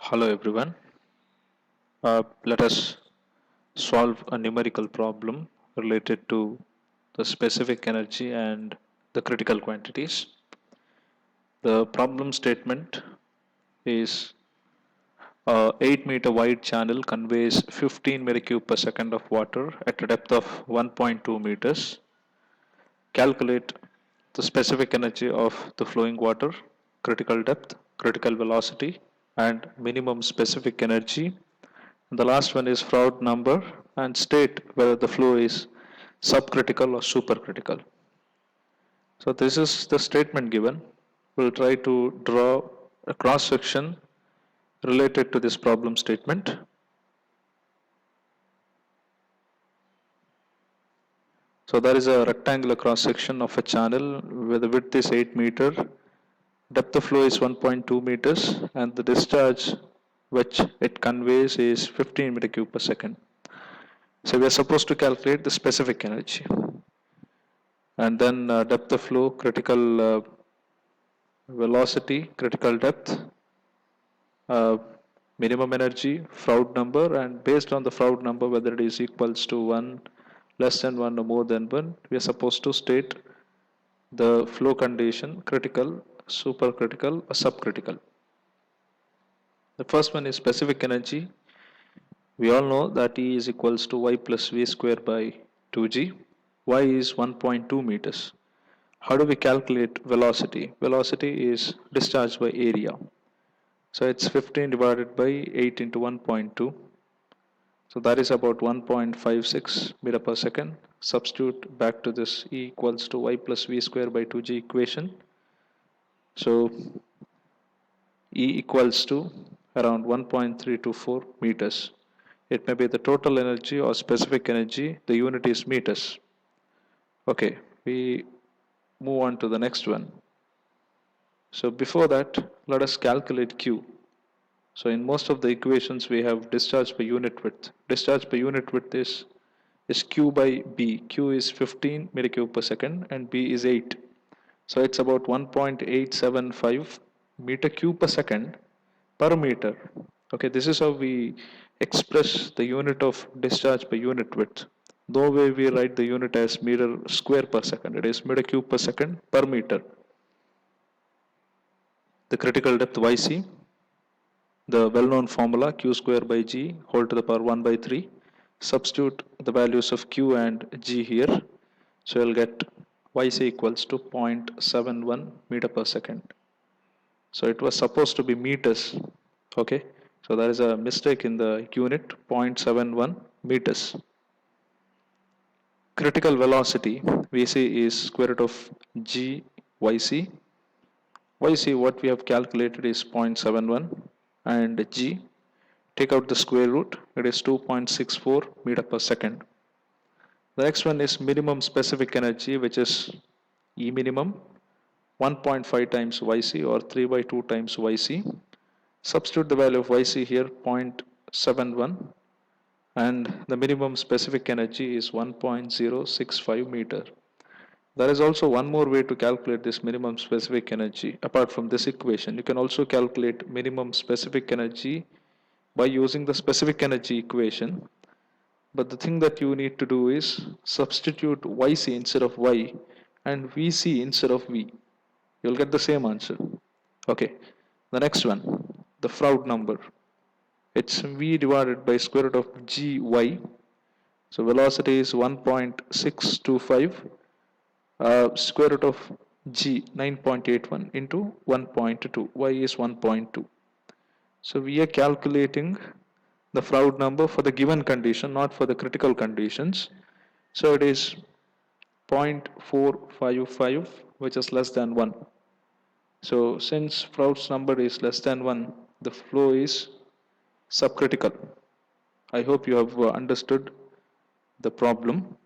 Hello everyone. Let us solve a numerical problem related to the specific energy and the critical quantities. The problem statement is a 8-meter wide channel conveys 15 meter cube per second of water at a depth of 1.2 meters. Calculate the specific energy of the flowing water, critical depth, critical velocity, and minimum specific energy. And the last one is Froude number and state whether the flow is subcritical or supercritical. So this is the statement given. We'll try to draw a cross section related to this problem statement. So there is a rectangular cross section of a channel where the width is 8 meter, depth of flow is 1.2 meters, and the discharge which it conveys is 15 meter cube per second. So we are supposed to calculate the specific energy. And then depth of flow, critical velocity, critical depth, uh, minimum energy, Froude number, and based on the Froude number, whether it is equals to 1, less than 1 or more than 1, we are supposed to state the flow condition, critical, supercritical, or subcritical. The first one is specific energy. We all know that E is equals to y plus v square by 2g. Y is 1.2 meters. How do we calculate velocity? Velocity is discharge by area. So it's 15 divided by 8 into 1.2. So that is about 1.56 meter per second. Substitute back to this E equals to y plus v square by 2g equation. So E equals to around 1.324 meters. It may be the total energy or specific energy. The unit is meters. Okay, we move on to the next one. So before that, let us calculate Q. So in most of the equations, we have discharge per unit width. Discharge per unit width is Q by B. Q is 15 meter cube per second and B is 8. So it's about 1.875 meter cube per second per meter. Okay, this is how we express the unit of discharge per unit width. No way we write the unit as meter square per second. It is meter cube per second per meter. The critical depth YC, the well-known formula Q square by G whole to the power 1 by 3. Substitute the values of Q and G here. So you'll get YC equals to 0.71 meter per second. So it was supposed to be meters. Okay. So there is a mistake in the unit, 0.71 meters. Critical velocity Vc is square root of G YC. YC what we have calculated is 0.71 and G, take out the square root, it is 2.64 meter per second. The next one is minimum specific energy, which is E minimum 1.5 times YC or 3 by 2 times YC. Substitute the value of YC here 0.71 and the minimum specific energy is 1.065 meter. There is also one more way to calculate this minimum specific energy apart from this equation. You can also calculate minimum specific energy by using the specific energy equation. But the thing that you need to do is substitute YC instead of Y and VC instead of V. You'll get the same answer. Okay, the next one, the Froude number. It's V divided by square root of GY. So velocity is 1.625 square root of G 9.81 into 1.2. Y is 1.2. So we are calculating the Froude number for the given condition, not for the critical conditions. So it is 0.455, which is less than 1. So since Froude's number is less than 1, the flow is subcritical. I hope you have understood the problem.